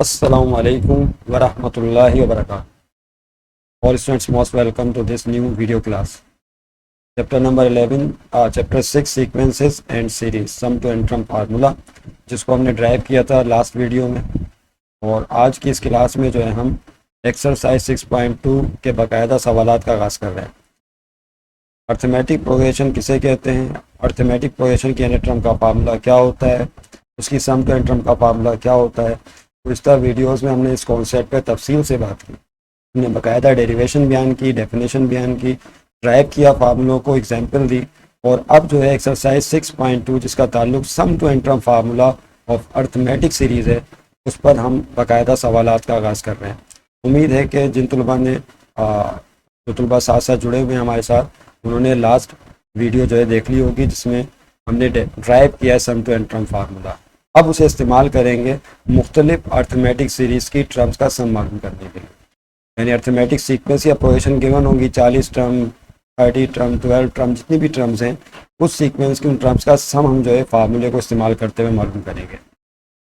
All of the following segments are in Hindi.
Assalamu alaikum wa rahmatullahi wa barakatuh. All students most welcome to this new video class. Chapter number 11, chapter 6 sequences and series sum to and from formula, जिसको हमने ड्राइव किया था लास्ट वीडियो में। और आज की इस क्लास में जो है हम एक्सरसाइज 6.2 के बाकायदा सवालात का आगाज़ कर रहे हैं। अर्थमेटिक प्रोग्रेशन किसे कहते हैं, अर्थमेटिक प्रोग्रेशन की एन टर्म का फार्मूला क्या होता है, उसकी सम टू एन टर्म का फार्मूला क्या होता है। पिछला वीडियोस में हमने इस कॉन्सेप्ट पर तफसील से बात की, हमने बाकायदा डेरिवेशन बयान की, डेफिनेशन बयान की, ड्राइव किया, फार्मूलों को एग्जांपल दी। और अब जो है एक्सरसाइज 6.2 जिसका ताल्लुक sum to n term formula of arithmetic series है, उस पर हम बाकायदा सवालात का आगाज़ कर रहे हैं। उम्मीद है कि जिन तलबा ने जो तलबा साथ साथ जुड़े हुए हैं हमारे साथ, उन्होंने लास्ट वीडियो जो है देख ली होगी जिसमें हमने ड्राइव किया है sum to n term formula. अब उसे इस्तेमाल करेंगे मुख्तलिफ अर्थमेटिक सीरीज़ की टर्म्स का सम मालूम करने के लिए। यानी अर्थमेटिक सीक्वेंस या प्रोग्रेशन गिवन होंगी, 40 टर्म, 30 टर्म, 12 टर्म, जितनी भी टर्म्स हैं, उस सीक्वेंस की उन टर्म्स का सम हम जो है फार्मूले को इस्तेमाल करते हुए मालूम करेंगे।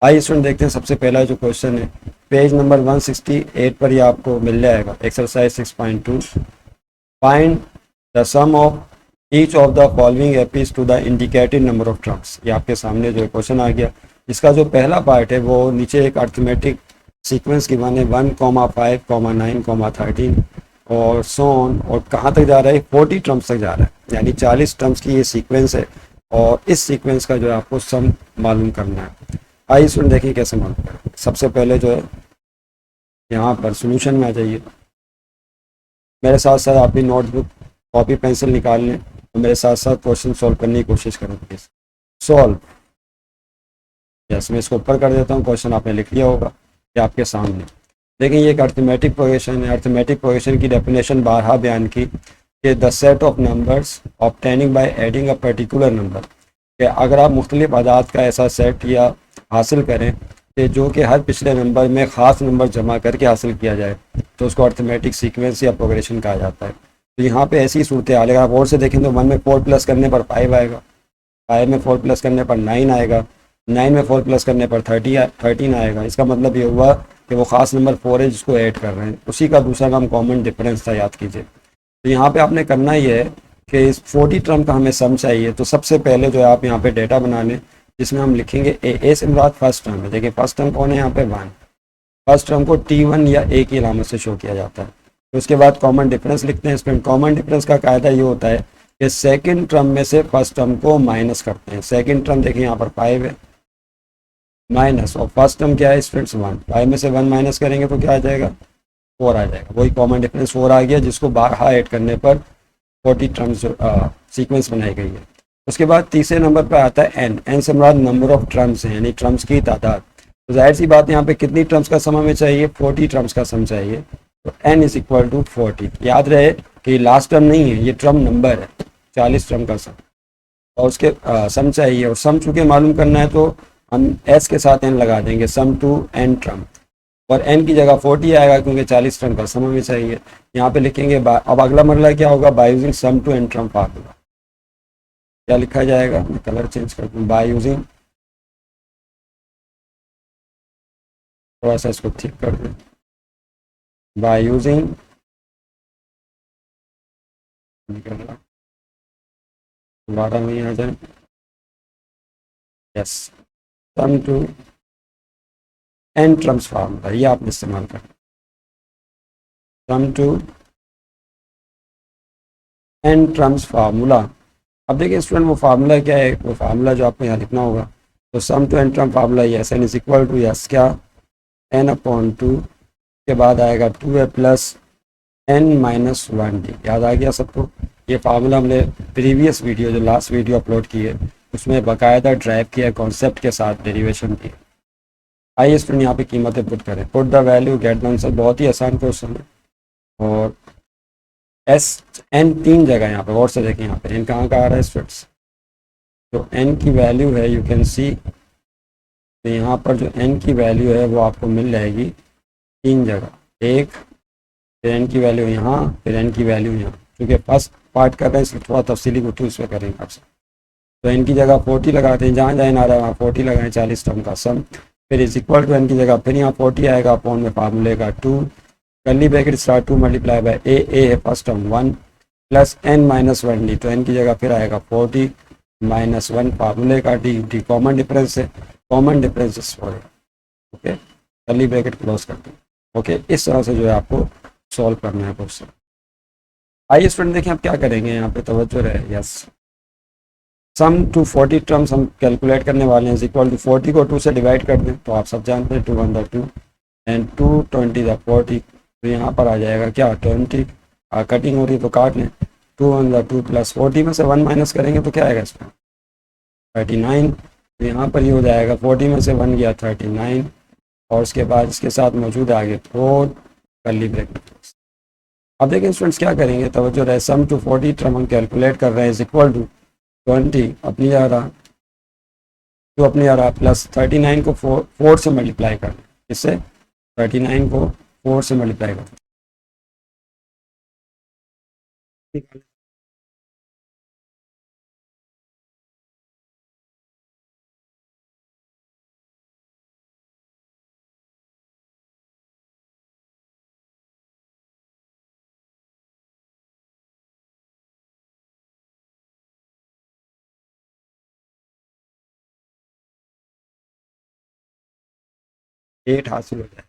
आइए स्टूडेंट देखते हैं। सबसे पहला जो क्वेश्चन है पेज नंबर 168 पर, यह आपको मिल जाएगा exercise 6.2। Find the sum of each of the following APs to the indicated number of terms. ये आपके सामने जो क्वेश्चन आ गया। इसका जो पहला पार्ट है वो नीचे एक अर्थमेटिक सीक्वेंस की माने 1, 5, 9, 13 और सोन, और कहाँ तक जा रहा है, 40 टर्म्स तक जा रहा है। यानी 40 टर्म्स की ये सीक्वेंस है और इस सीक्वेंस का जो है आपको सम मालूम करना है। आइए सुन देखिए कैसे मालूम करें। सबसे पहले जो है यहाँ पर सोल्यूशन में आ जाइए। मेरे साथ साथ आप भी नोटबुक, कॉपी, पेंसिल निकाल लें और मेरे साथ साथ क्वेश्चन सॉल्व करने की कोशिश करें प्लीज़। सॉल्व, यस, मैं इसको ऊपर कर देता हूँ। क्वेश्चन आपने लिख लिया होगा, ये आपके सामने। देखिए ये एक अर्थमेटिक प्रोग्रेशन है। अर्थमेटिक प्रोग्रेशन की डेफिनेशन बारहा बयान की कि the set of numbers obtaining by adding a particular number, कि अगर आप मुख्तलिफ आदात का ऐसा सेट या हासिल करें कि जो कि हर पिछले नंबर में ख़ास नंबर जमा करके हासिल किया जाए, तो उसको अर्थमेटिक सीक्वेंस या प्रोग्रेशन कहा जाता है। तो यहाँ पे ऐसी सूरत हाल है। अगर आप और से देखें तो 1 में 4 प्लस करने पर 5 आएगा, 5 में 4 प्लस करने पर 9 आएगा, 9 में 4 प्लस करने पर 13 आएगा। इसका मतलब ये हुआ कि वो ख़ास नंबर 4 है जिसको ऐड कर रहे हैं। उसी का दूसरा नाम कॉमन डिफरेंस था, याद कीजिए। तो यहाँ पे आपने करना ये है कि इस 40 टर्म का हमें सम चाहिए। तो सबसे पहले जो है आप यहाँ पे डेटा बना लें जिसमें हम लिखेंगे ए से मुराद फर्स्ट टर्म है। देखिए फर्स्ट टर्म कौन है यहाँ पे, 1। फर्स्ट टर्म को T1 या ए की अलामत से शो किया जाता है। तो उसके बाद कॉमन डिफरेंस लिखते हैं। इसमें कॉमन डिफरेंस का कायदा ये होता है कि सेकंड टर्म में से फर्स्ट टर्म को माइनस करते हैं। सेकंड टर्म देखिए यहाँ पर 5 है, माइनस, और फर्स्ट टर्म क्या है स्टूडेंट्स, 1। 5 में से 1 माइनस करेंगे तो क्या आ जाएगा, 4 आ जाएगा। वही कॉमन डिफरेंस 4 आ गया, जिसको बारहा ऐड करने पर 40 टर्म्स सीक्वेंस बनाई गई है। उसके बाद तीसरे नंबर पर आता है एन से मुराद नंबर ऑफ टर्म्स हैं, यानी टर्म्स की तादाद। तो जाहिर सी बात है यहाँ पे कितनी टर्म्स का सम हमें चाहिए, 40 टर्म्स का सम चाहिए। तो n इज इक्वल टू 40। याद रहे कि लास्ट टर्म नहीं है, ये टर्म नंबर है, 40 टर्म का सम, और उसके सम चाहिए। और सम चूँकि मालूम करना है तो हम s के साथ n लगा देंगे, सम टू n टर्म, और n की जगह 40 आएगा क्योंकि 40 टर्म का सम हमें चाहिए। यहाँ पे लिखेंगे अब अगला मरला क्या होगा, by using sum to n term formula. क्या लिखा जाएगा, मैं कलर चेंज कर दूँ, बाय यूजिंग, थोड़ा सा इसको ठीक कर दूँ, बाय यूजिंग, दोबारा नहीं आ जाए, yes, sum to n terms formula, ये आपने इस्तेमाल करना, sum to n terms formula. अब देखिए स्टूडेंट वो फार्मूला क्या है, वो फार्मूला जो आपको यहाँ लिखना होगा। तो sum to n term formula ये n is equal to yes क्या, n/2 के बाद आएगा 2a प्लस n-1d। याद आ गया सबको। ये फार्मूला हमने प्रीवियस वीडियो, जो लास्ट वीडियो अपलोड की है, उसमें बाकायदा ड्राइव किया, कॉन्सेप्ट के साथ डेरिवेशन की। आइए स्टूडेंट यहाँ पे कीमतें पुट करें, put the value get the answer. बहुत ही आसान क्वेश्चन है। और n 3 जगह यहाँ पे, और से देखें यहाँ पे n कहाँ का आ रहा है स्टूडेंट्स, तो n की वैल्यू है, यू कैन सी, तो यहाँ पर जो n की वैल्यू है वो आपको मिल जाएगी 3 जगह, एक, फिर n की वैल्यू यहाँ, फिर n की वैल्यू यहाँ। क्योंकि फर्स्ट पार्ट कर रहे हैं इसलिए थोड़ा तफसीली गुफ्तगू इस पर करेंगे आपसे। तो n की जगह 40 लगाते हैं, जहाँ जहाँ आ रहा है वहाँ 40 लगाएं, 40 टर्म का सम। फिर इज इक्वल टू एन की जगह फिर यहाँ 40 आएगा, अपॉन में फार्मूले का 2, curly bracket start 2 multiply by a है first term 1 plus n minus 1 d, तो एन की जगह फिर आएगा 40 माइनस 1 फार्मूले का डी कॉमन डिफरेंस है, common difference is 4। Okay, curly bracket close कर दो। ओके, इस तरह से जो है आपको सॉल्व करना है क्वेश्चन। आइए स्टूडेंट देखिए आप क्या करेंगे, यहाँ पे तवज्जो रहे। यस, सम टू 40 टर्म्स हम कैलकुलेट करने वाले हैं, इक्वल टू 40 को 2 से डिवाइड कर दें तो आप सब जानते हैं 2 1 2 एंड 2 20 40, तो यहाँ पर आ जाएगा क्या 20, कटिंग हो रही है तो काट लें, 2 1 2 प्लस 40 में से 1 माइनस करेंगे तो क्या आएगा इसमें 39, तो यहाँ पर ये हो जाएगा 40 में से 1 गया 39, और उसके बाद इसके साथ मौजूद है आगे 4 कर्ली ब्रैकेट। अब देखिए स्टूडेंट्स क्या करेंगे, तवज्जो रहे, सम टू 40 टर्म हम कैलकुलेट कर रहे हैं, इज इक्वल टू 20 अपनी आ रहा तो अपनी आ रहा प्लस 39 को 4 से मल्टीप्लाई कर दें, इससे 39 को 4 से मल्टीप्लाई कर दें। 8 हासिल हो जाए,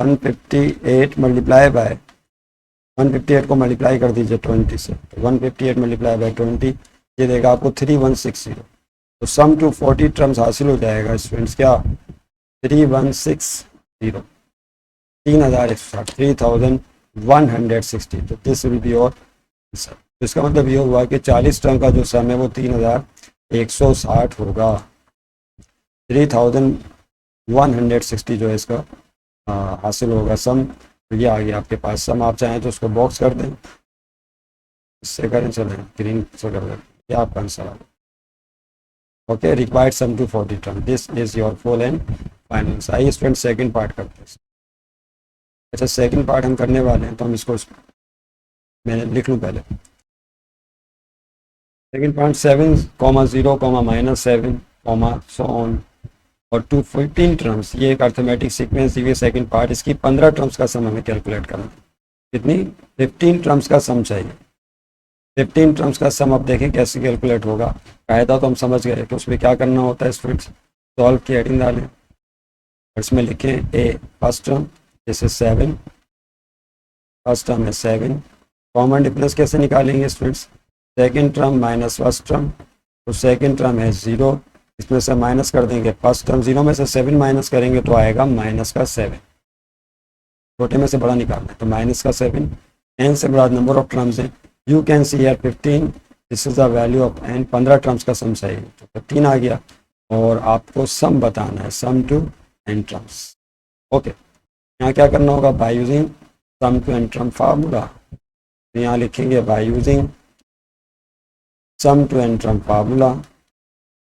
158 मल्टीप्लाई बाय 158 को मल्टीप्लाई कर दीजिए 20 से, तो 158 मल्टीप्लाई बाय 20 ये देगा आपको 3160, तो सम टू 40 टर्म्स हासिल हो जाएगा स्टूडेंट्स क्या 3160, 3160, तो this will be your answer. तो इसका मतलब ये हुआ कि 40 टर्म का जो सम है वो 3160 होगा, 3160 जो है इसका हासिल होगा सम। तो ये आ गया आपके पास सम, आप चाहें तो उसको बॉक्स कर दें, इससे करें, चलें ग्रीन से कर दें, ये आपका आंसर आ गया। Okay, required sum to 40 term, this is your full and final. आइए स्टूडेंट सेकंड पार्ट करते हैं। अच्छा, सेकंड पार्ट हम करने वाले हैं, तो हम इसको मैं लिख लूँ पहले। सेकंड पार्ट 7, 0, -7, सो ऑन और 215 टर्म्स, ये एक अर्थमेटिक सीक्वेंस दी हुई सेकंड पार्ट, इसकी 15 टर्म्स का सम हमें कैलकुलेट करना है। कितनी 15 टर्म्स का सम चाहिए। 15 टर्म्स का सम अब देखें कैसे कैलकुलेट होगा। कायदा तो हम समझ गए कि उसमें क्या करना होता है स्टूडेंट्स, सॉल्व की हेडिंग डालें और इसमें लिखें ए फर्स्ट टर्म जैसे 7, फर्स्ट टर्म है 7, कॉमन डिफरेंस कैसे निकालेंगे students, second term minus first term, तो सेकेंड टर्म है 0, इसमें से माइनस कर देंगे फर्स्ट टर्म, 0 में से 7 माइनस करेंगे तो आएगा माइनस का 7, छोटे में से बड़ा निकालना है तो माइनस का 7, एन से बड़ा नंबर ऑफ टर्म्स हैं, you can see here 15, this is the value of n, 15 terms का सम चाहिए, तो 15 आ गया और आपको सम बताना है, sum to n terms. Okay, यहाँ क्या करना होगा, by using sum to n term formula, तो यहाँ लिखेंगे by using sum to n term formula.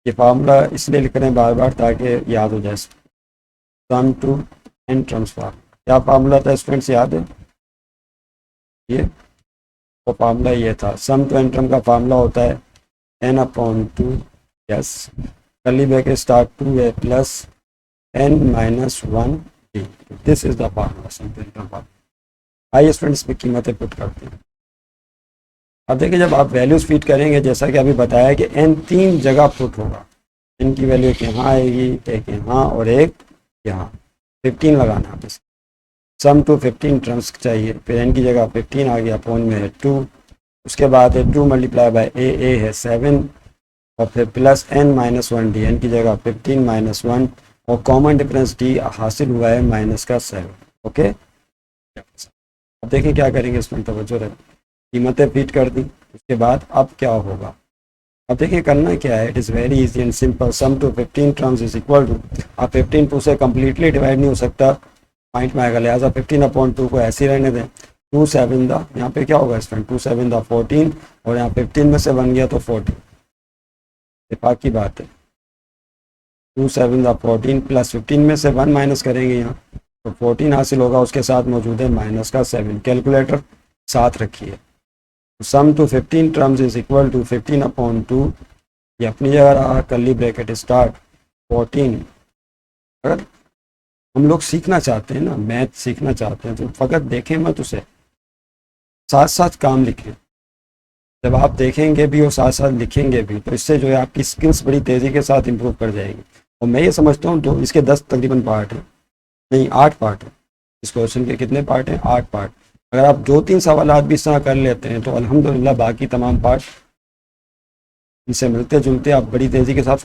ये फार्मूला इसलिए लिख रहे हैं बार बार ताकि याद हो जाए, sum to n terms formula. क्या फार्मूला था स्टूडेंट्स, याद है, ये वो फार्मूला ये था, सम टू एन टर्म का फार्मूला होता है n upon 2, yes, curly bracket start 2 है plus n minus 1 d, this is the formula sum to n term formula. आइए स्टूडेंट्स पे कीमतें पुट करते हैं। अब देखिए जब आप वैल्यूज फीड करेंगे, जैसा कि अभी बताया कि n 3 जगह पुट होगा, n की वैल्यू एक यहाँ आएगी, एक यहाँ और एक यहाँ, 15 लगाना आप इसको, सम टू 15 टर्म्स चाहिए, फिर n की जगह 15 आ गया, अपॉन में है 2, उसके बाद है 2 मल्टीप्लाई बाय ए है 7 और फिर plus n minus 1 d, n की जगह 15 माइनस 1 और कॉमन डिफरेंस डी हासिल हुआ है माइनस का 7। ओके, अब देखिए क्या करेंगे, इसमें तवज्जो रहे, कीमतें फीड कर दी, उसके बाद अब क्या होगा। अब देखिए करना क्या है, it is very easy and simple, sum to 15 terms is equal to, अब 15 2 से कम्प्लीटली डिवाइड नहीं हो सकता, पॉइंट में आएगा, लिहाजा 15 अपॉन 2 को ऐसे ही रहने दें, 2 7 द, यहाँ पे क्या होगा स्टूडेंट, 2 7 द 14 और यहाँ 15 में से 1 गया तो 14, इत्तेफाक की बात है, 2 7 द 14 प्लस 15 में से 1 माइनस करेंगे यहाँ तो 14 हासिल होगा, उसके साथ मौजूद है माइनस का 7, कैलकुलेटर साथ रखिए, sum to 15 terms is equal to 15 upon 2, ये अपनी जगह रहा, कर्ली ब्रैकेट स्टार्ट 14। अगर हम लोग सीखना चाहते हैं ना, मैथ सीखना चाहते हैं, तो फ़कत देखें मत उसे, साथ साथ काम लिखें। जब आप देखेंगे भी और साथ साथ लिखेंगे भी, तो इससे जो है आपकी स्किल्स बड़ी तेज़ी के साथ इम्प्रूव कर जाएगी। और मैं ये समझता हूँ, तो इसके 10 तकरीबन पार्ट हैं, नहीं 8 पार्ट है। इस क्वेश्चन के कितने पार्ट हैं? 8 पार्ट। अगर आप 2-3 सवाल भी इस तरह कर लेते हैं तो अल्हम्दुलिल्लाह बाकी तमाम पार्ट इनसे मिलते जुलते आप बड़ी तेज़ी के साथ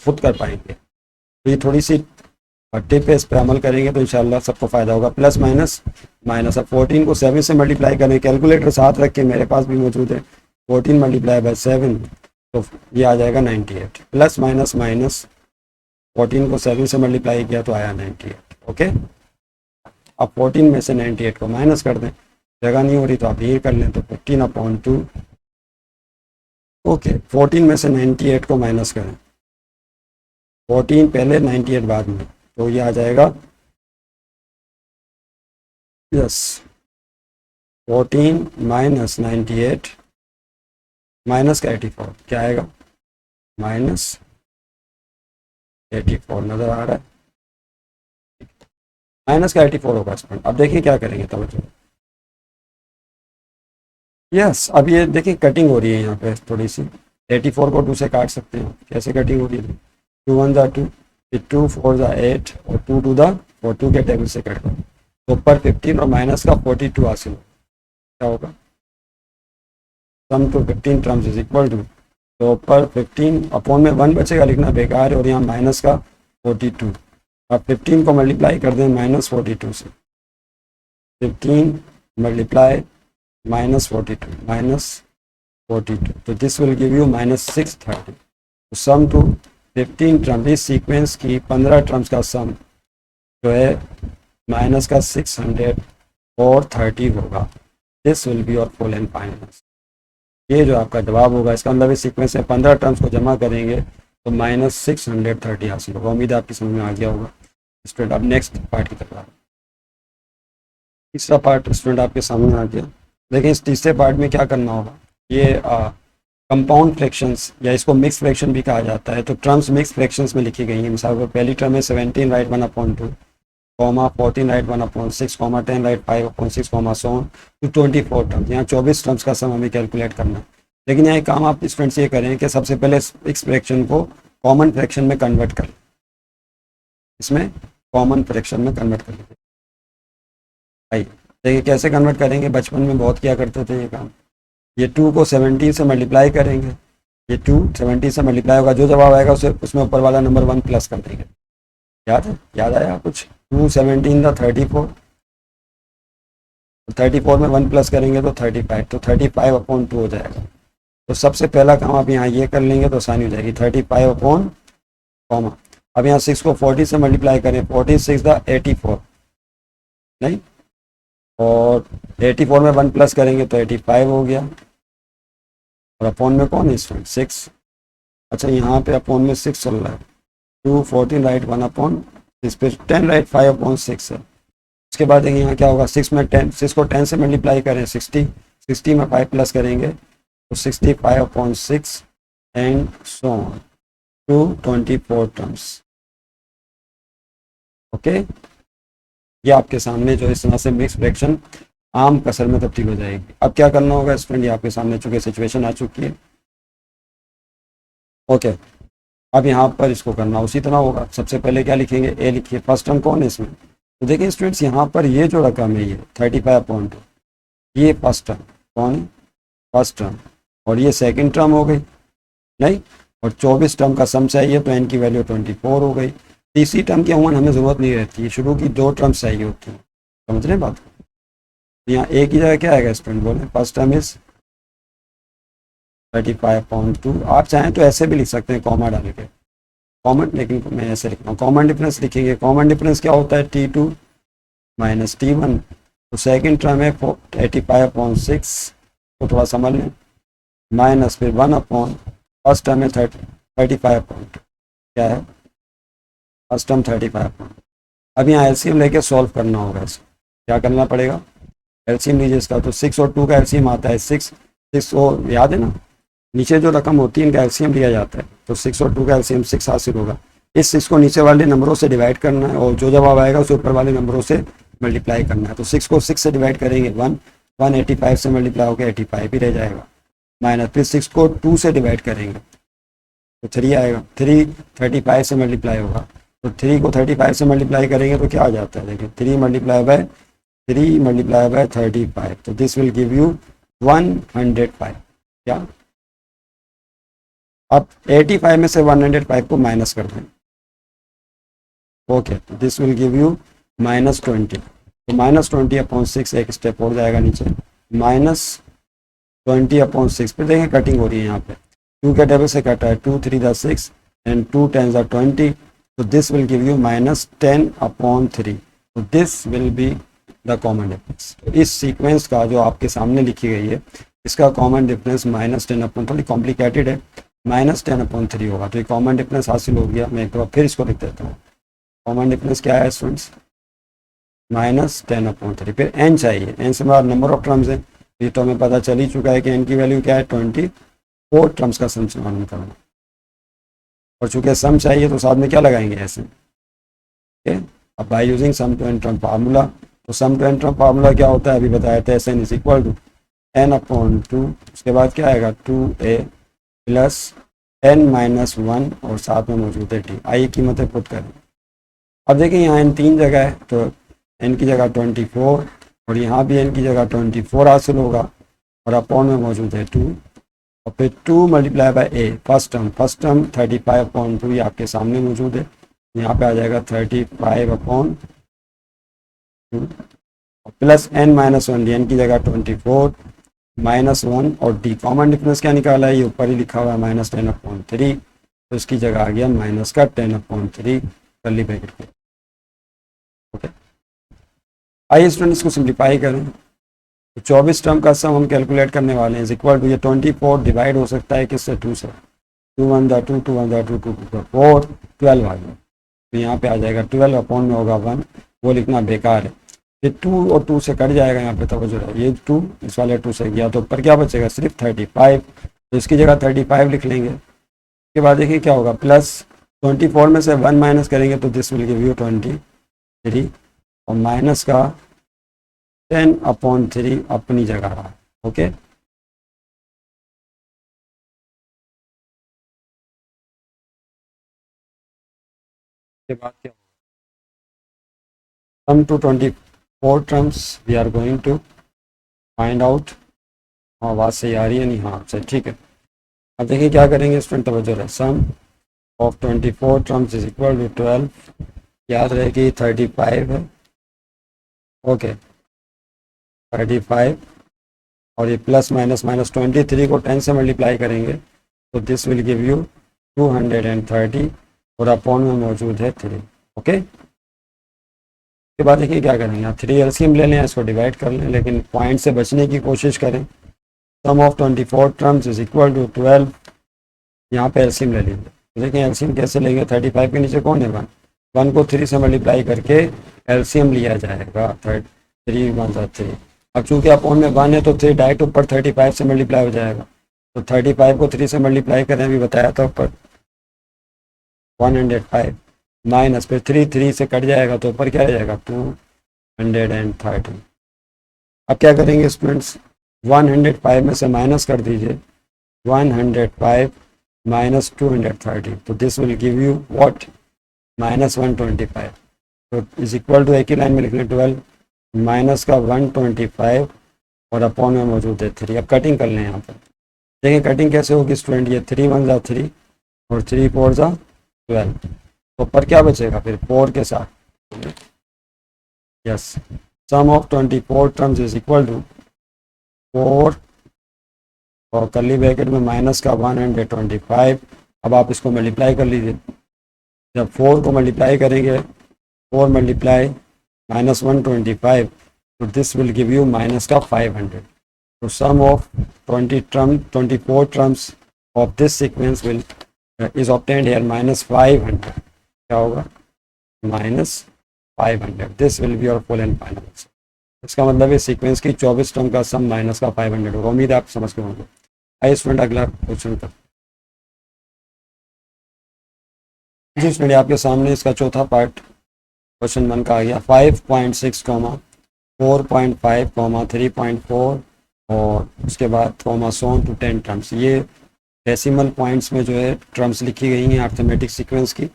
खुद कर पाएंगे। तो ये थोड़ी सी टिप है, इस पर अमल करेंगे तो इंशाल्लाह सबको फ़ायदा होगा। प्लस माइनस माइनस, अब 14 को 7 से मल्टीप्लाई करें, कैलकुलेटर साथ रख के मेरे पास भी मौजूद है। 14 मल्टीप्लाई बाय 7, तो ये आ जाएगा 98। प्लस माइनस माइनस, 14 को 7 से मल्टीप्लाई किया तो आया 98। ओके, अब 14 में से 98 को माइनस कर दें, जगह नहीं हो रही तो आप ये कर लें, तो 15/2। ओके, 14 में से 98 को माइनस करें, 14 पहले 98 बाद में, तो ये आ जाएगा, यस, 14 माइनस 98 माइनस का 84 क्या आएगा? माइनस 84 नज़र आ रहा है, माइनस का 84 होगा स्टूडेंट। अब देखिए क्या करेंगे, तवज्जो। यस, अब ये देखिए कटिंग हो रही है यहाँ पे थोड़ी सी। 84 को 2 से काट सकते हैं, कैसे कटिंग हो रही है? 2 1 जा 2, 2 4 जा 8 और 2 2 दा 4, 2 के टेबल से कट दो, तो ऊपर 15 और माइनस का 42 हासिल हो, क्या होगा? Sum to 15 terms is equal to, तो ऊपर 15 अपॉन में 1 बचेगा, लिखना बेकार है, और यहाँ माइनस का 42। अब 15 को मल्टीप्लाई कर दें माइनस 42 से, 15 मल्टीप्लाई माइनस 42, तो this will give you minus 630। तो सम टू 15 टर्म, इस सीक्वेंस की 15 टर्म्स का सम जो है माइनस का 630 होगा। This will be your full and final. ये जो आपका जवाब होगा, इसका मतलब इस सीक्वेंस में 15 टर्म्स को जमा करेंगे तो माइनस 630 हासिल होगा। उम्मीद है आपकी समझ में आ गया होगा स्टूडेंट। अब नेक्स्ट पार्ट की तरफ, तीसरा पार्ट स्टूडेंट आपके सामने आ गया। लेकिन इस तीसरे पार्ट में क्या करना होगा, ये कंपाउंड फ्रैक्शंस या इसको मिक्स फ्रैक्शन भी कहा जाता है, तो टर्म्स मिक्स फ्रैक्शंस में लिखी गई हैं। मिसाल पर पहली टर्म है 17 right 1/2, 14 right 1/6, 10 right 5/6, so on to 24 terms. यहाँ 24 टर्म्स का सम हमें कैलकुलेट करना है। लेकिन यहाँ एक काम आप स्टूडेंट्स ये करें कि सबसे पहले इस फ्रैक्शन को कॉमन फ्रैक्शन में कन्वर्ट करें, इसमें कॉमन फ्रैक्शन में कन्वर्ट कर लीजिए। भाई देखिए कैसे कन्वर्ट करेंगे, बचपन में बहुत किया करते थे ये काम। ये 2 को 17 से मल्टीप्लाई करेंगे, ये 2 17 से मल्टीप्लाई होगा, जो जवाब आएगा उसे उसमें ऊपर वाला नंबर 1 प्लस कर देंगे। याद है, याद आया कुछ? 2 17 था 34, 34 में 1 प्लस करेंगे तो 35, तो 35/2 हो जाएगा। तो सबसे पहला काम आप यहाँ ये कर लेंगे तो आसानी हो जाएगी, 35/, कॉमा। अब यहाँ 6 को 40 से मल्टीप्लाई करें, 46 था 84, नहीं, और 84 में 1 प्लस करेंगे तो 85 हो गया, और अपॉन में कौन है स्टूडेंट? 6। अच्छा यहाँ पे अपॉन में 6 चल रहा है, 2 14 राइट 1/, इस पर 10 राइट 5/6 है। उसके बाद देखिए यहाँ क्या होगा, 6 में 10, 6 को 10 से मल्टीप्लाई करें 60, 60 में 5 प्लस करेंगे तो 65/6 and so on to 24 terms. Okay, ये आपके सामने जो इस तरह से मिक्स फ्रैक्शन आम कसर में तब्दील हो जाएगी। अब क्या करना होगा स्टूडेंट, ये आपके सामने चूंकि सिचुएशन आ चुकी है। ओके, अब यहाँ पर इसको करना उसी तरह होगा। सबसे पहले क्या लिखेंगे, ए लिखिए, फर्स्ट टर्म कौन है इसमें? तो देखिए स्टूडेंट्स यहाँ पर ये जो रकम है ये 35/2, ये फर्स्ट टर्म कौन है? फर्स्ट टर्म, और ये सेकंड टर्म हो गई, नहीं, और 24 टर्म का सम चाहिए तो एन की वैल्यू 24 हो गई। तीसरी टर्म की अमूमन हमें ज़रूरत नहीं रहती है, शुरू की 2 टर्म्स चाहिए होती हैं, समझ रहे हैं बात? यहाँ ए की जगह क्या आएगा स्टूडेंट, बोले? First term is 35/2। आप चाहें तो ऐसे भी लिख सकते हैं कॉमा डाल के, कॉमन, लेकिन मैं ऐसे लिख रहा हूँ, कॉमन डिफरेंस लिखेंगे। कॉमन डिफरेंस क्या होता है? T2 minus T1। तो सेकंड टर्म है 85/6 को थोड़ा समझ लें, माइनस फिर 1/, फर्स्ट टर्म है 35/2, क्या है? First term 35/2। अब यहाँ एलसीएम लेके सॉल्व करना होगा इसको। क्या करना पड़ेगा? एलसीएम लीजिए इसका, तो 6 और 2 का एलसीएम आता है 6, 6 को याद है ना, नीचे जो रकम होती है इनका एलसीएम लिया जाता है, तो 6 और 2 का एलसीएम 6 हासिल होगा। इस 6 को नीचे वाले नंबरों से डिवाइड करना है और जो जवाब आएगा उसे ऊपर वाले नंबरों से मल्टीप्लाई करना है। तो 6 को 6 से डिवाइड करेंगे 1, 185 से मल्टीप्लाई होकर 85 ही रह जाएगा, माइनस फिर 6 को 2 से डिवाइड करेंगे तो 3 आएगा, 3 35 से मल्टीप्लाई होगा, तो 3 को 35 से मल्टीप्लाई करेंगे तो क्या आ जाता है, देखिए 3 मल्टीप्लाई बाय 35, तो दिस विल गिव यू 105। क्या अब 85 में से 105 को माइनस कर दें, okay, this will give you -20, तो -20/6 एक स्टेप और जाएगा नीचे, -20/6 पे देखें कटिंग हो रही है यहाँ पे, 2 के टेबल से कटा है, 2 3 द 6 एंड 2 10 द 20, तो दिस विल गिव यू -10/3, तो this will be the common difference. इस सीक्वेंस का जो आपके सामने लिखी गई है इसका कॉमन डिफरेंस -10, थोड़ी कॉम्प्लिकेटेड है, -10/3 होगा, तो ये कॉमन डिफरेंस हासिल हो गया। मैं एक बार फिर इसको लिख देता हूँ, कॉमन डिफरेंस क्या है स्टूडेंट्स, -10/3। फिर n चाहिए, n से हमारा नंबर ऑफ टर्म्स है, ये तो हमें पता चल ही चुका है कि n की वैल्यू क्या है, 24 टर्म्स का सम मालूम करना, और चूंकि सम चाहिए तो साथ में क्या लगाएंगे ऐसे, ओके। अब by using sum to n term formula, तो sum to n term formula क्या होता है अभी बताया था, Sn is equal to n/2, उसके बाद क्या आएगा 2a प्लस n-1 और साथ में मौजूद है t। आइए कीमतें पुट करें। अब देखिए यहाँ n 3 जगह है, तो n की जगह 24 और यहाँ भी n की जगह 24 हासिल होगा, और अपॉन में मौजूद है 2, और फिर 2 multiply bye a, first term 35/2 ये आपके सामने मौजूद है, यहाँ पे आ जाएगा 35/2 प्लस n-1, n की जगह 24 -1 और d कॉमन डिफरेंस क्या निकाला है, ये ऊपर ही लिखा हुआ है -10/3, तो इसकी जगह आ गया -10/3 कर्ली ब्रैकेट में, ओके। आइए स्टूडेंट इसको सिंप्लीफाई करें, तो 24 टर्म का सम हम कैलकुलेट करने वाले हैं, इक्वल टू ये 24 डिवाइड हो सकता है किससे, 2 से, 2 1 2 2 1 2 2 2 4 12 आ गया, तो यहाँ पे आ जाएगा 12 अपॉन में होगा 1, वो लिखना बेकार है, ये 2 और 2 से कट जाएगा, यहाँ पे तवज्जो रहे, ये 2 इस वाले 2 से गया, तो ऊपर क्या बचेगा सिर्फ 35, तो इसकी जगह 35 लिख लेंगे। उसके बाद देखिए क्या होगा, प्लस 24 में से 1 माइनस करेंगे तो दिस विल गिव यू 23, और माइनस का 10/3 अपनी जगह रहा, ओके। के बाद क्या होगा, sum to 24 terms we are going to find out. आवाज़ सही आ रही है, नहीं, हाँ सही, ठीक है। अब देखिए क्या करेंगे स्टूडेंट, तवज्जो रहे, sum of 24 terms is equal to 12, याद रहे कि 35 है, ओके, 35, और ये प्लस माइनस -23 को 10 से मल्टीप्लाई करेंगे तो दिस विल गिव यू 230, और अपॉन में मौजूद है 3, ओके। उसके बाद देखिए क्या करेंगे, यहाँ 3 एलसीएम ले लें, इसको डिवाइड कर लें, लेकिन पॉइंट से बचने की कोशिश करें। Sum of 24 terms is equal to 12, यहाँ पे एलसीएम ले लीजिए, देखिए एलसीएम कैसे लेंगे, 35 के नीचे कौन है 1, 1 को 3 से मल्टीप्लाई करके एलसीएम लिया जाएगा, 3 1 3, अब चूंकि अपॉन में 1 है तो 3 डायरेक्ट ऊपर 35 से मल्टीप्लाई हो जाएगा, तो 35 को 3 से मल्टीप्लाई करें, अभी बताया था ऊपर 105, माइनस फिर 3 से कट जाएगा तो ऊपर क्या रह जाएगा 230। अब क्या करेंगे स्टूडेंट्स, 105 में से माइनस कर दीजिए, 105 माइनस 230, तो this will give you what, -125, तो इज इक्वल टू एक ही लाइन में लिख लें 12 माइनस का 125 और अपॉन में मौजूद है 3। अब कटिंग कर लें यहाँ पर, देखिए कटिंग कैसे होगी स्टूडेंट, ये 3 1 ज़ा 3 और 3 4 ज़ा 12, तो ऊपर क्या बचेगा फिर 4 के साथ, yes, sum of 24 terms is equal to 4 और कर्ली ब्रैकेट में माइनस का 125। अब आप इसको मल्टीप्लाई कर लीजिए, जब 4 को मल्टीप्लाई करेंगे, 4 मल्टीप्लाई -125, तो this will give you minus का 500, तो sum of 24 terms of this sequence will is obtained here -500, क्या होगा -500, this will be your full and final answer. इसका मतलब है सीक्वेंस की 24 टर्म का सम माइनस का 500 होगा। उम्मीद है आप समझ गए होंगे। आइए स्टूडेंट अगला क्वेश्चन पर। जी स्टूडेंट, आपके सामने इसका चौथा पार्ट क्वेश्चन 1 का आ गया 5.6 कॉमा 4.5 कॉमा 3.4 और उसके बाद कॉमा सोन टू 10 टर्म्स। ये डेसिमल पॉइंट्स में जो है टर्म्स लिखी गई हैं अर्थमेटिक सीक्वेंस की।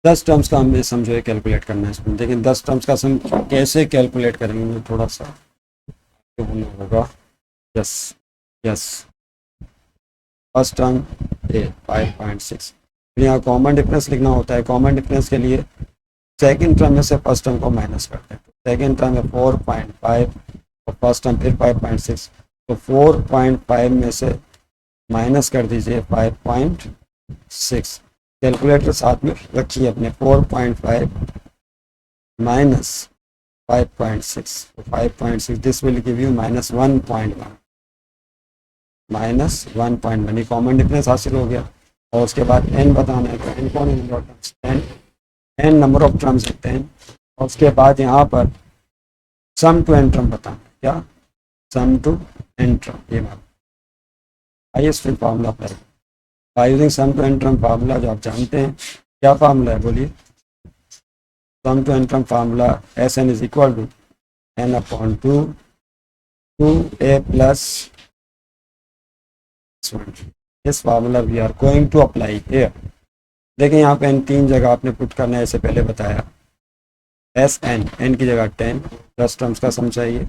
10 टर्म्स का हमें सम जो है कैलकुलेट करना है इसमें। लेकिन 10 टर्म्स का सम कैसे कैलकुलेट करेंगे मुझे थोड़ा सा होना होगा। यस यस, फर्स्ट टर्म ए 5.6, फिर यहाँ कॉमन डिफरेंस लिखना होता है। कॉमन डिफरेंस के लिए सेकेंड टर्म में से फर्स्ट टर्म को माइनस करते हैं। सेकेंड टर्म है 4.5 और फर्स्ट टर्म फिर 5.6, तो 4.5 में से माइनस कर दीजिए 5.6। कैलकुलेटर साथ में रखिए अपने। 4.5 minus 5.6, 5.6 this will give you -1.1, -1.1। ये कॉमन डिफरेंस हासिल हो गया। और उसके बाद n बताना है, तो n कौन है number of terms, n number of terms लिखते हैं। और उसके बाद यहाँ पर सम टू n टर्म बताना है। क्या? Sum to n term. ये बात आइए फिर formula apply by using sum to n term formula, जो आप जानते हैं। क्या फार्मूला है बोलिए? Sum to n term formula Sn is equal to n/2 2a plus 1। This formula we are going to apply here. देखें यहाँ पे n 3 जगह आपने पुट करना है, ऐसे पहले बताया। Sn, n की जगह 10, 10 टर्म्स का सम चाहिए।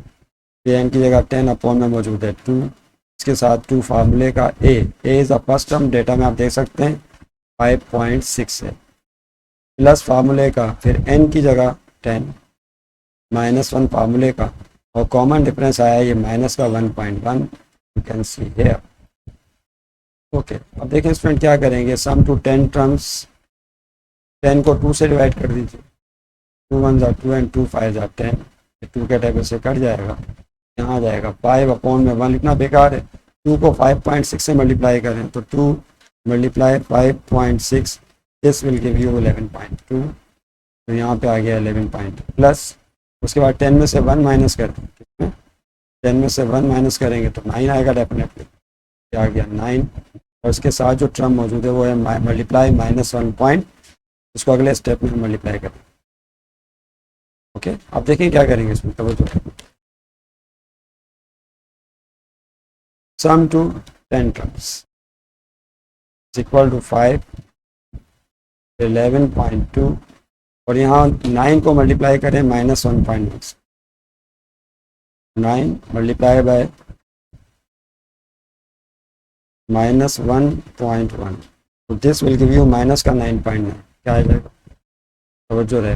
ये n की जगह 10 अपॉन में मौजूद है 2, इसके साथ 2 फार्मूले का a is a first term, data में आप देख सकते हैं 5.6 है, प्लस फार्मूले का फिर n की जगह 10 -1 फार्मूले का, और कॉमन डिफरेंस आया ये माइनस का 1.1, you can see here. Okay, अब देखें स्टूडेंट क्या करेंगे। सम टू 10 टर्म्स, 10 को 2 से डिवाइड कर दीजिए। 2 1 ज़ा 2 एंड 2 5 ज़ा 10, 2 के टेबल से कट जाएगा, यहाँ आ जाएगा 5 अपॉन में 1 लिखना बेकार है। 2 को 5.6 से मल्टीप्लाई करें तो 2 multiply 5.6, this will give you 11.2। तो यहाँ पे आ गया 11 प्लस, उसके बाद 10 में से 1 माइनस कर दें। 10 में से 1 माइनस करेंगे तो 9 आएगा डेफिनेटली, आ गया 9। और इसके साथ जो टर्म मौजूद है वो है मल्टीप्लाई -1 पॉइंट, उसको अगले स्टेप में मल्टीप्लाई करें। ओके, अब देखिए क्या करेंगे इसमें। तवज्जो, sum to 10 terms is equal to 5 11.2, और यहाँ 9 को मल्टीप्लाई करें -1.1, 9 मल्टीप्लाई बाय -1.1, तो this will give you minus का 9.9। क्या आ जाएगा? तवज्जो रहे,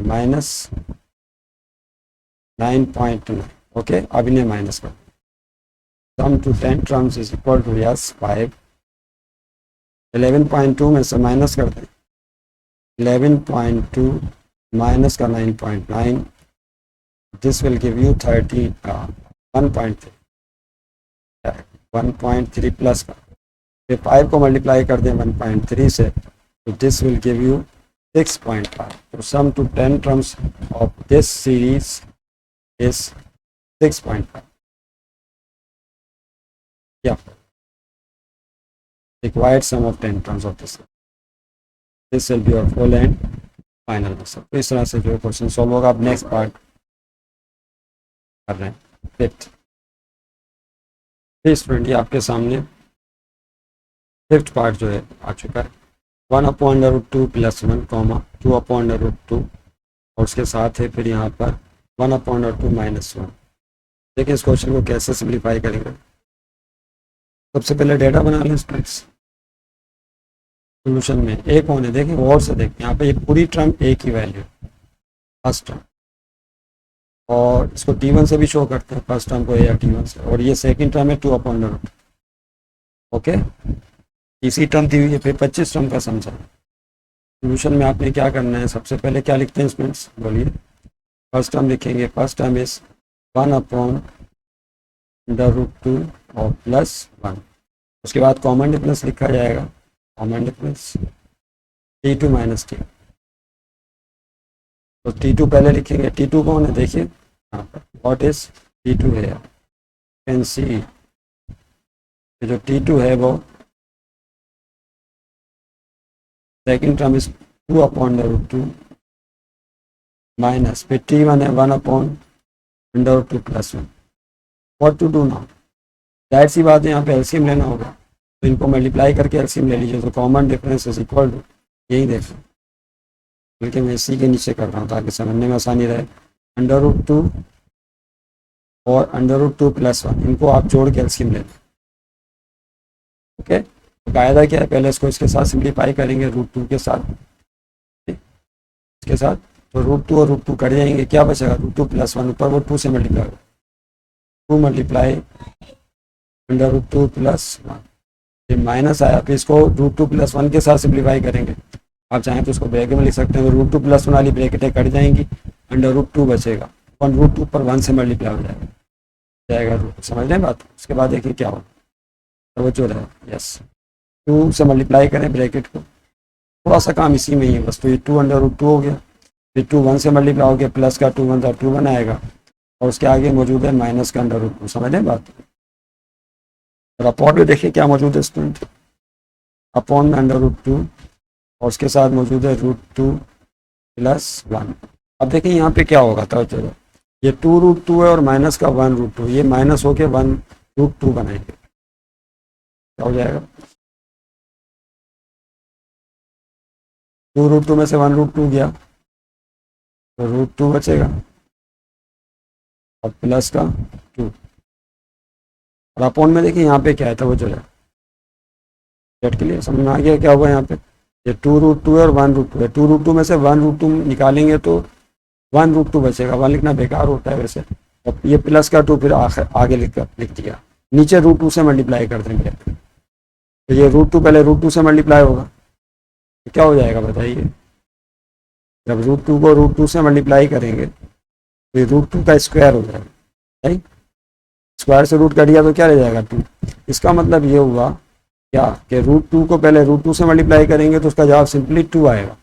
-9.9। ओके, अब इन्हें माइनस कर। Sum to 10 terms is equal to yes 5, 11.2 में से माइनस कर दें 11.2 माइनस का 9.9, this will give you 1.3 plus का, फिर 5 को मल्टीप्लाई कर दें 1.3 से, तो दिस विल गिव यू 6.5। तो sum to 10 terms of this series is 6.5। Yeah, required sum of 10 terms of this. This will be your full and final answer। तो इस तरह से जो क्वेश्चन सॉल्व होगा। अब नेक्स्ट पार्ट कर रहे हैं, फिफ्थ। स्टूडेंट, ये आपके सामने फिफ्थ पार्ट जो है आ चुका है। 1/√2 + 1 कॉमा 2/√2, और उसके साथ है फिर यहाँ पर 1/√2 - 1। देखिए इस क्वेश्चन को कैसे सिंप्लीफाई करेंगे। सबसे पहले डेटा बना लें स्टूडेंट्स। सोल्यूशन में ए कौन है, देखें और से देखें, यहाँ पे ये पूरी टर्म ए की वैल्यू फर्स्ट टर्म, और इसको T1 से भी शो करते हैं, फर्स्ट टर्म को ए या T1 से, और ये सेकंड टर्म है 2/√2। ओके, तीसरी टर्म दी हुई है, फिर 25 टर्म का सम चाहिए। सोल्यूशन में आपने क्या करना है, सबसे पहले क्या लिखते हैं स्टूडेंट्स बोलिए? फर्स्ट टर्म लिखेंगे, फर्स्ट टर्म इज 1/√2 और +1। उसके बाद कॉमन डिफरेंस लिखा जाएगा, कॉमन डिफरेंस T2 - T। तो T2 पहले लिखेंगे। T2 कौन है, देखिए यहाँ पर, व्हाट इज T2 है, कैन सी जो T2 है वो second term is 2 upon root 2 minus फिर t1 है 1 upon root 2 plus 1। What to do now? जाहिर सी बात है यहाँ पे एलसीएम लेना होगा, तो इनको मल्टीप्लाई करके एलसीएम ले लीजिए। तो common difference is equal to, यही देखें, बल्कि मैं इसी के नीचे कर रहा हूँ ताकि समझने में आसानी रहे। रूट 2 और रूट 2 प्लस 1, इनको आप जोड़ के एलसीएम ले लें। ओके, तो कायदा क्या है, पहले इसको इसके साथ सिंप्लीफाई करेंगे, रूट 2 के साथ, इसके साथ, तो रूट 2 और रूट 2 कट जाएंगे, क्या बचेगा, रूट 2 प्लस 1, ऊपर वो 2 से मल्टीप्लाई होगा, 2 मल्टीप्लाई रूट 2 प्लस 1, फिर माइनस आया, फिर इसको रूट 2 प्लस 1 के साथ सिंप्लीफाई करेंगे। आप चाहें तो उसको ब्रैकेट में लिख सकते हैं, तो रूट 2 प्लस 1 वाली ब्रैकेटें कट जाएंगी, रूट 2 बचेगा, रूट 2 पर 1 से मल्टीप्लाई हो जाएगा रूट। समझ लें बात। उसके बाद देखिए क्या होगा, तो वो जो रहा, यस 2 से मल्टीप्लाई करें ब्रैकेट को, थोड़ा सा काम इसी में ही है बस। तो ये 2 रूट 2 हो गया, फिर 2 1 से मल्टीप्लाई हो गया, प्लस का 2 1 था 2 1 आएगा, और उसके आगे मौजूद है माइनस का रूट 2। समझ लें बात। और अपॉन में देखिए क्या मौजूद है स्टूडेंट, अपॉन में रूट 2 और उसके साथ मौजूद है रूट 2 प्लस 1। अब देखिए यहाँ पे क्या होगा, तो चलो ये 2 रूट 2 है और माइनस का 1 रूट 2, ये माइनस होके 1 रूट 2 बनाएंगे, क्या हो जाएगा, 2 रूट 2 में से 1 रूट 2 गया, तो रूट 2 बचेगा और प्लस का 2। और अपॉन में देखिए यहाँ पे क्या है, तो वो जो है गेट के लिए समझ में आ गया क्या होगा यहाँ पे, ये 2 रूट 2 है और 1 रूट 2 है, 2 रूट 2 में से 1 रूट 2 निकालेंगे तो 1 रूट 2 बचेगा, 1 लिखना बेकार होता है वैसे, और ये प्लस का 2 फिर आगे लिख दिया, नीचे रूट 2 से मल्टीप्लाई कर देंगे, तो ये रूट 2 पहले रूट 2 से मल्टीप्लाई होगा, तो क्या हो जाएगा बताइए, जब रूट 2 को रूट 2 से मल्टीप्लाई करेंगे तो ये रूट 2 का स्क्वायर हो जाएगा, राइट, स्क्वायर से रूट कट गया तो क्या रह जाएगा 2। इसका मतलब ये हुआ क्या कि रूट 2 को पहले रूट 2 से मल्टीप्लाई करेंगे तो उसका जवाब सिंपली 2 आएगा,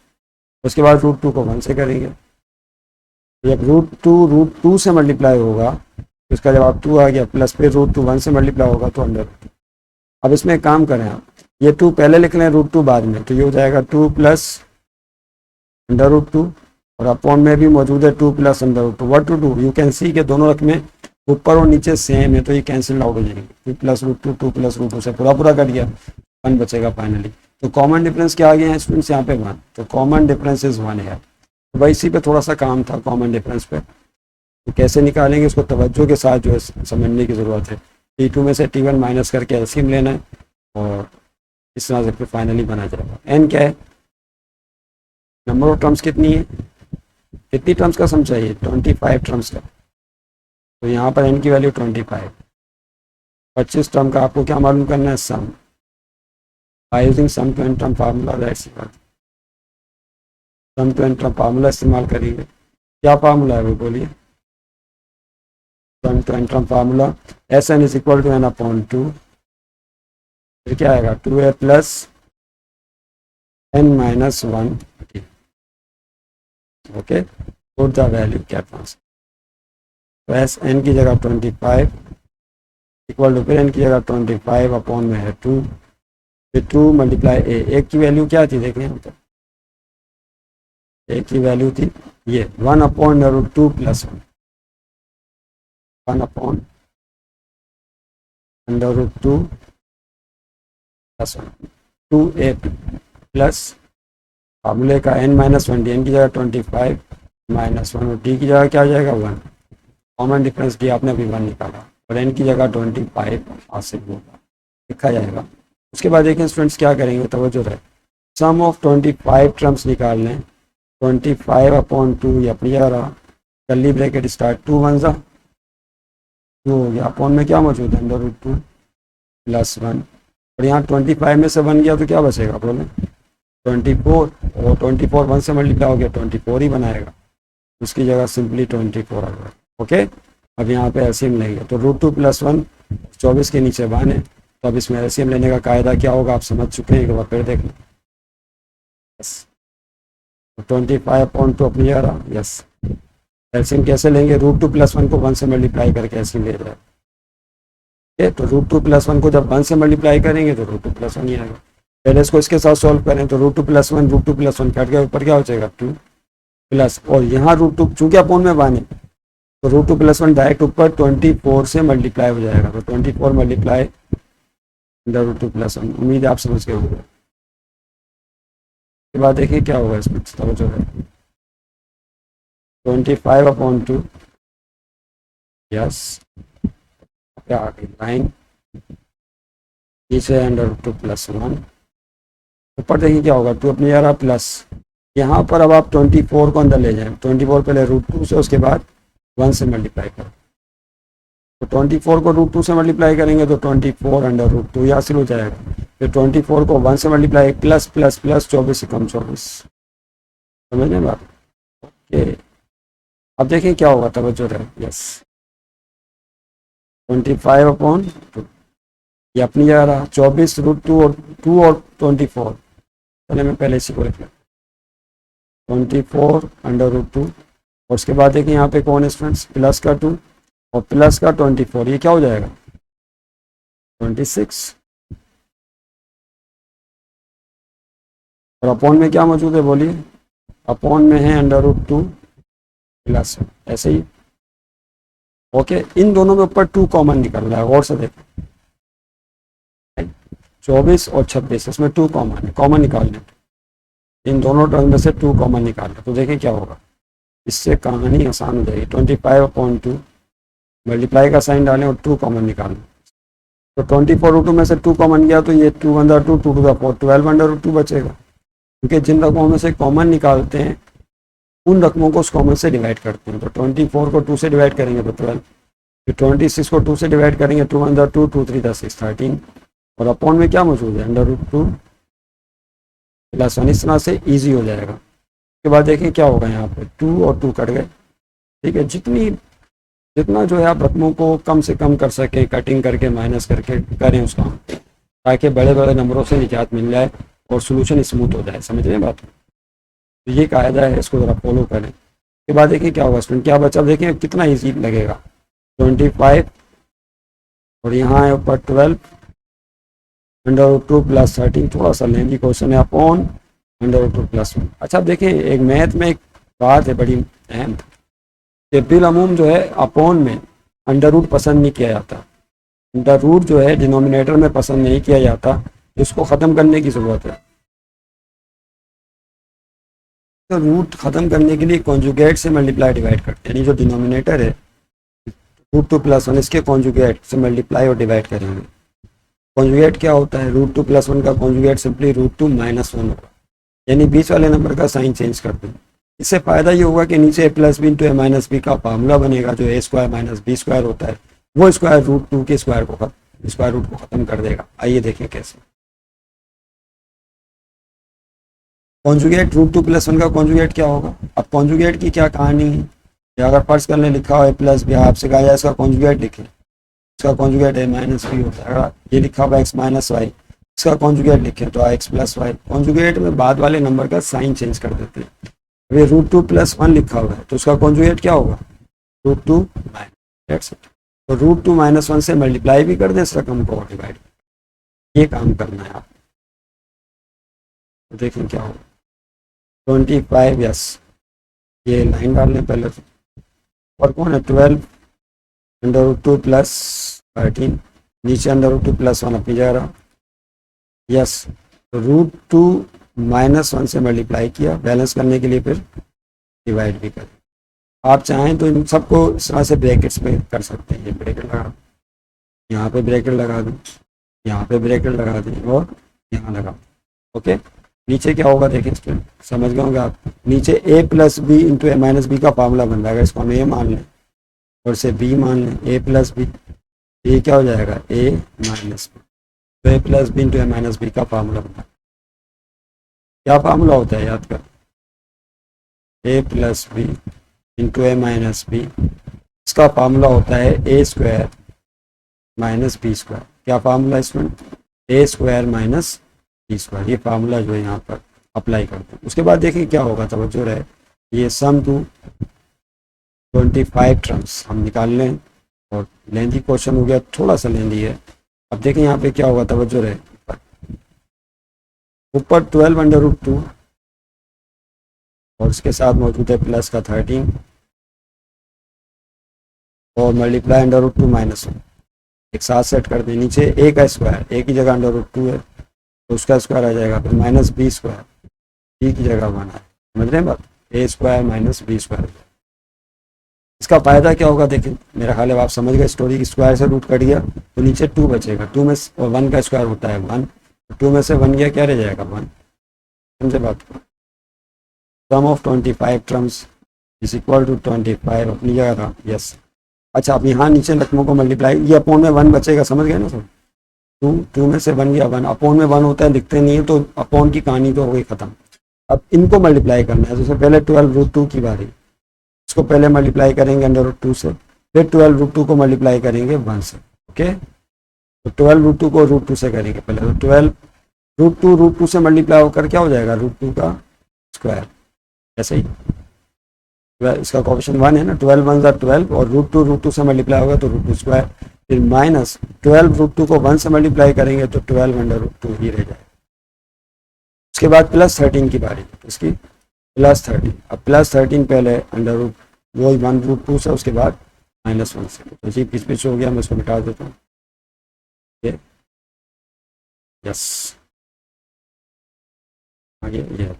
उसके बाद रूट 2 को 1 से करेंगे, जब रूट 2 से मल्टीप्लाई होगा तो इसका जवाब 2 आ गया, प्लस फिर रूट 2 1 से मल्टीप्लाई होगा तो अंडर। अब इसमें एक काम करें आप, ये 2 पहले लिख लें, रूट 2 बाद में, तो ये हो जाएगा 2 प्लस रूट 2, और अपॉन में भी मौजूद है 2 plus root 2। What to do, you can see के दोनों रकमें ऊपर और नीचे सेम है, तो ये कैंसिल आउट हो जाएंगे, 2 प्लस रूट 2 2 प्लस रूट 2 से पूरा कट गया, 1 बचेगा फाइनली। तो कॉमन डिफरेंस क्या आ गया है स्टूडेंट्स यहाँ पे 1, तो कॉमन डिफरेंस इज 1 है। तो भाई इसी पे थोड़ा सा काम था कॉमन डिफरेंस पे, तो कैसे निकालेंगे उसको तवज्जो के साथ जो है समझने की ज़रूरत है। T2 में से T1 माइनस करके एलसीएम लेना है, और इस तरह से फिर फाइनली बना जाएगा। n क्या है, नंबर ऑफ टर्म्स कितनी है, कितनी टर्म्स का सम चाहिए, 25 टर्म्स का, तो यहाँ पर n की वैल्यू 25, 25 टर्म का आपको क्या मालूम करना है, sum, by using sum to n term formula, that's it. Sum to n term formula इस्तेमाल करेंगे, क्या फार्मूला है वो बोलिए, sum to n term formula Sn is equal to n upon 2, फिर क्या आएगा 2a plus n minus 1, okay, put the value क्या ट्रांसफर, तो Sn की जगह 25 इक्वल टू, फिर n की जगह 25 अपॉन में है 2, फिर 2 मल्टीप्लाई a की वैल्यू क्या थी देखें यहाँ पर, a की वैल्यू थी ये 1 upon root 2 plus 1 upon root 2 plus 1, 2a plus फार्मूले का n माइनस 1, n की जगह 25 माइनस 1, और d की जगह क्या आ जाएगा 1, कॉमन डिफरेंस d आपने अभी 1 निकाला, और n की जगह 25 हासिल होगा, लिखा जाएगा। उसके बाद देखें स्टूडेंट्स क्या करेंगे, तवज्जो रहे, सम ऑफ 25 टर्म्स निकाल लें, 25 अपॉन 2 ये अपनी जगह रहा, कर्ली ब्रैकेट स्टार्ट, 2 1 ज़ा 2 हो गया, अपॉन में क्या मौजूद है रूट 2 प्लस 1, और यहाँ 25 में से 1 गया तो क्या बचेगा बोले 24, और 24 1 से मल्टीप्लाई हो गया 24 ही बनाएगा, उसकी जगह सिंपली 24 आ गया। ओके, अब यहाँ पे एलसीएम लेंगे, तो रूट 2 प्लस 1 24 के नीचे 1 है, तो अब इसमें एलसीएम लेने का कायदा क्या होगा आप समझ चुके हैं, एक बार फिर देख लें, यस 25 अपॉन 2 अपनी जगह, यस एलसीएम कैसे लेंगे, रूट 2 प्लस 1 को 1 से मल्टीप्लाई करके एलसीएम ले जाए, तो रूट 2 प्लस 1 को जब 1 से मल्टीप्लाई करेंगे तो रूट 2 प्लस 1 ही आएगा, पहले इसको इसके साथ सॉल्व करें तो √2 + 1, √2 + 1 कट गया, ऊपर क्या हो जाएगा 2 प्लस, और यहाँ √2 चूंकि अपॉन में 1 है तो √2 + 1 डायरेक्ट ऊपर 24 से मल्टीप्लाई हो जाएगा, तो 24 मल्टीप्लाई √2 + 1। उम्मीद है आप समझ गए होंगे। के बाद देखिए क्या होगा इसमें, तवज्जो है, 25/2, यस, क्या आ गई लाइन, नीचे √2 + 1, ऊपर देखिए क्या होगा 2 अपनी जगह प्लस, यहाँ पर अब आप 24 को अंदर ले जाएं, 24 पहले √2 से, उसके बाद 1 से मल्टीप्लाई करो, तो 24 को √2 से मल्टीप्लाई करेंगे तो 24 अंडर √2 यहाँ से हो जाएगा, फिर 24 को 1 से मल्टीप्लाई, प्लस प्लस प्लस 24 से कम 24, समझ लें बात। ओके, अब देखिए क्या होगा, तवज्जो रहे, यस, 25/2, ये अपनी जगह रहा, 24 √2 और 2 और 24, चले मैं पहले इसी को लिख लेता, 24 अंडर √2, और उसके बाद देखिए यहाँ पे कौन है स्टूडेंट्स, प्लस का 2 और प्लस का 24, ये क्या हो जाएगा 26, और अपॉन में क्या मौजूद है बोलिए, अपॉन में है अंडर √2 + 1, ऐसे ही। ओके, इन दोनों में ऊपर 2 कॉमन निकल रहा है, गौर से देखो, 24 और 26 इसमें 2 कॉमन है, कॉमन निकालने, इन दोनों टर्म में से 2 कॉमन निकालना, तो देखिए क्या होगा, इससे कहानी आसान हो जाएगी। 25/2 मल्टीप्लाई का साइन डालें और 2 कॉमन निकालें, तो 24 में से 2 कॉमन गया तो ये 2 अंदर 2, 2 12 अंडर √2 बचेगा, क्योंकि जिन रकमों में से कॉमन निकालते हैं उन रकमों को उस कॉमन से डिवाइड करते हैं, तो 24 को 2 से डिवाइड करेंगे तो 12, फिर 26 को 2 से डिवाइड करेंगे, 2 अंदर 2, 2 3 = 6 13, और अपॉन में क्या मौजूद है अंडर √2 + 1, इस तरह से ईजी हो जाएगा। उसके बाद देखिए क्या होगा, यहाँ पे 2 और 2 कट गए, ठीक है, जितना जो है आप रकमों को कम से कम कर सकें, कटिंग करके माइनस करके करें उसका, ताकि बड़े बड़े नंबरों से निजात मिल जाए और सोल्यूशन स्मूथ हो जाए, समझ रहे हैं बात। तो ये कायदा है, इसको ज़रा फॉलो करें। उसके बाद देखिए क्या होगा स्टूडेंट, क्या बचा, देखिए कितना ईजी लगेगा, 25 और यहाँ है ऊपर 12 अंडर √2 + 13, थोड़ा सा लेंदी क्वेश्चन है, अपॉन अंडर √2 + 1। अच्छा देखिए, एक मैथ में एक बात है बड़ी अहम, कि बिलअमूम जो है अपॉन में अंडर रूट पसंद नहीं किया जाता, अंडर रूट जो है डिनोमिनेटर में पसंद नहीं किया जाता, इसको ख़त्म करने की ज़रूरत है। तो रूट ख़त्म करने के लिए कॉन्जुगेट से मल्टीप्लाई डिवाइड करते हैं, यानी जो डिनोमिनेटर है √2 + 1 इसके कॉन्जुगेट से मल्टीप्लाई और डिवाइड करेंगे। कॉन्जुगेट क्या होता है, √2 + 1 का कॉन्जुगेट सिंपली √2 - 1 होगा, यानी बीच वाले नंबर का साइन चेंज कर दें। इससे फ़ायदा ये होगा कि नीचे a + b × a - b का फार्मूला बनेगा, जो a² - b² होता है, वो स्क्वायर √2 के स्क्वायर रूट को ख़त्म कर देगा। आइए देखें कैसे। कॉन्जुगेट √2 + 1 का कॉन्जुगेट क्या होगा, अब कॉन्जुगेट की क्या कहानी है, या अगर फर्ज करने लिखा हो a + b, आपसे कहा जाए इसका कॉन्जुगेट लिखें, इसका कॉन्जुगेट a - b होता है, ये लिखा हुआ x - y, इसका कॉन्जुगेट लिखें तो x + y। कॉन्जुगेट में बाद वाले नंबर का साइन चेंज कर देते हैं, अभी √2 + 1 लिखा हुआ है तो उसका कॉन्जुगेट क्या होगा, √2 - तो √2 - 1 से मल्टीप्लाई भी कर दें इस रकम को और डिवाइड, ये काम करना है आप। तो देखें क्या होगा, 25, यस, ये लाइन डाल लें पहले, और कौन है 12 अंडर √2 + 13, नीचे अंडर √2 + 1 अपनी जगह रहा, यस, तो √2 - 1 से मल्टीप्लाई किया, बैलेंस करने के लिए फिर डिवाइड भी करें। आप चाहें तो इन सबको इस तरह से ब्रैकेट्स में कर सकते हैं, ये ब्रैकेट लगा, यहाँ पे ब्रैकेट लगा दें, यहाँ पे ब्रैकेट लगा दें और यहाँ लगा दें। ओके, नीचे क्या होगा देखें स्टूडेंट, समझ गए होंगे आप, नीचे a + b × a - b का फार्मूला बन जाएगा, इसको हम a मान लें और इसे b मान लें, a + b, ये क्या हो जाएगा a - b, तो a + b × a - b का फार्मूला बना, क्या फार्मूला होता है याद कर, a + b × a - b, इसका फार्मूला होता है a² - b²। क्या फार्मूला इसमें, a² - b², ये फार्मूला जो है यहाँ पर अप्लाई करते हैं। उसके बाद देखिए क्या होगा, तवज्जो रहे, ये सम टू 25 टर्म्स हम निकाल लें, और लेंदी क्वेश्चन हो गया, थोड़ा सा लेंदी है। अब देखें यहाँ पे क्या होगा, तवज्जो रहे, ऊपर 12 √2 और उसके साथ मौजूद है प्लस का 13 और मल्टीप्लाई √2 -1 एक साथ सेट कर दें। नीचे ए का स्क्वायर, ए की जगह √2 है तो उसका स्क्वायर आ जाएगा, फिर -b², बी की जगह 1 है। समझ रहे हैं बात, a² - b²। इसका फ़ायदा क्या होगा देखिए, मेरा ख्याल है आप समझ गए स्टोरी। स्क्वायर से रूट कट गया तो नीचे 2 बचेगा, 2 में और 1 का स्क्वायर होता है 1, 2 में से 1 गया क्या रह जाएगा 1। समझे बात को। Sum of 25 terms is equal to 25 अपनी जगह था, यस। अच्छा अब यहाँ नीचे रकमों को मल्टीप्लाई, ये अपोन में 1 बचेगा, समझ गए ना सर। 2 में से 1 गया 1, अपोन में 1 होता है लिखते नहीं है तो अपोन की कहानी तो हो गई ख़त्म। अब इनको मल्टीप्लाई करना है, जैसे पहले 12 √2 की बारी, इसको पहले मल्टीप्लाई करेंगे √2 से, फिर 12 √2 को मल्टीप्लाई करेंगे 1 से। ओके, तो 12 √2 को √2 से करेंगे पहले, तो 12 √2 से मल्टीप्लाई होकर क्या हो जाएगा √2 का स्क्वायर। ऐसे ही इसका कोएफिशिएंट 1 है ना, 12 1 12 और √2 से मल्टीप्लाई होगा तो √2 स्क्वायर, फिर माइनस 12 √2 को 1 से मल्टीप्लाई करेंगे तो 12 √2 ही रह जाएगा। उसके बाद प्लस 13 की बारी, इसकी +13। अब +13 पहले अंडर रूट वो 1 √2 से, उसके बाद -1 से, तो जी पिच पिच हो गया, मैं इसको मिटा देता हूँ। यस आगे ये,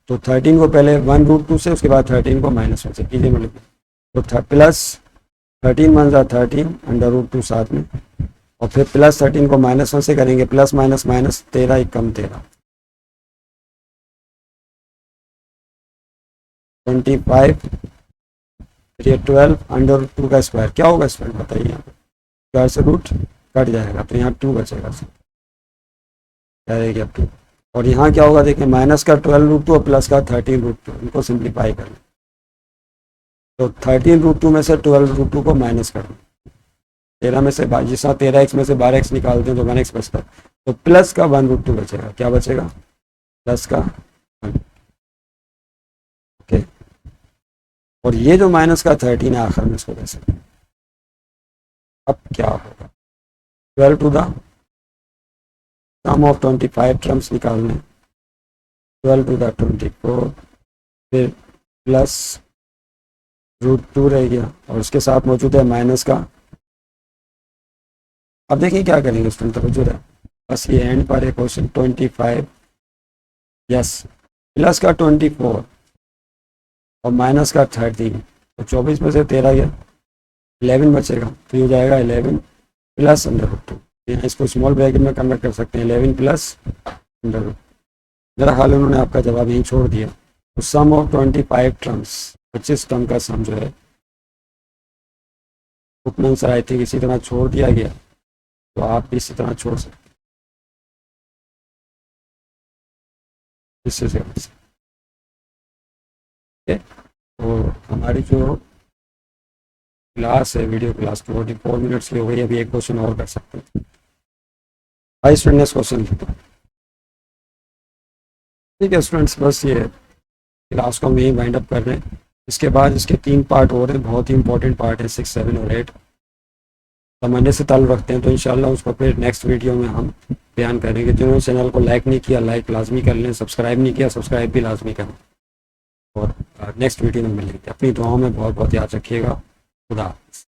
तो 13 को पहले 1 √2 से, उसके बाद 13 को -1 से कीजिए मल्टीप्लाई, तो +13 1 13 अंडर √2 साथ में, और फिर +13 को -1 से करेंगे, प्लस माइनस माइनस 13 1 कम 13, 25, फिर ये 12 अंडर √2 का स्क्वायर, क्या होगा स्क्वायर बताइए। यहाँ पे स्क्वायर से रूट कट जाएगा तो यहाँ 2 बचेगा, क्या रहेगा 2। और यहाँ क्या होगा देखिए, माइनस का 12 √2 और प्लस का 13 √2, इनको सिंप्लीफाई कर लें, तो 13 √2 में से 12 √2 को माइनस कर लें, 13 में से जिस 13x में से 12x निकालते हैं तो 1x बचता है, तो प्लस का 1 √2 बचेगा, क्या बचेगा प्लस का 1। ओके, और ये जो माइनस का 13 है आखिर में, इसको कैसे, अब क्या होगा, 12 to the sum of 25 terms निकालने, 12 टू द 24, फिर प्लस √2 रह गया और उसके साथ मौजूद है माइनस का। अब देखिए क्या करेंगे, स्टूडेंट तवज्जो है, बस ये एंड पर है क्वेश्चन 25, यस, प्लस का 24 और माइनस का 13, तो 24 में से 13 गया, 11 बचेगा, तो ये हो जाएगा 11 प्लस अंडर √2। यहाँ इसको स्मॉल ब्रैकेट में कन्वर्ट कर सकते हैं, 11 प्लस अंडर √2। मेरा ख्याल उन्होंने आपका जवाब यहीं छोड़ दिया। तो सम ऑफ 25 टर्म्स, 25 टर्म का सम जो है बुक में आंसर आई थिंक इसी तरह छोड़ दिया गया, तो आप भी इसी तरह छोड़ सकते इससे। तो हमारी जो क्लास है, वीडियो क्लास 44 मिनट्स की हो गई, अभी एक क्वेश्चन और कर सकते हैं। हाई स्टूडेंट्स क्वेश्चन ठीक है स्टूडेंट्स, बस ये क्लास को हम यहीं वाइंड अप कर रहे हैं। इसके बाद इसके 3 पार्ट हो रहे हैं, बहुत ही इंपॉर्टेंट पार्ट है 6 7 और 8, समझने से ताल्लुक़ रखते हैं, तो इंशाल्लाह उसको फिर नेक्स्ट वीडियो में हम बयान करेंगे। जिन्होंने चैनल को लाइक नहीं किया, लाइक लाजमी कर लें, सब्सक्राइब नहीं किया, सब्सक्राइब भी लाजमी करें, और नेक्स्ट वीडियो में मिलेंगे। अपनी दुआओं में बहुत बहुत याद रखिएगा। खुदा हाफ़िज़।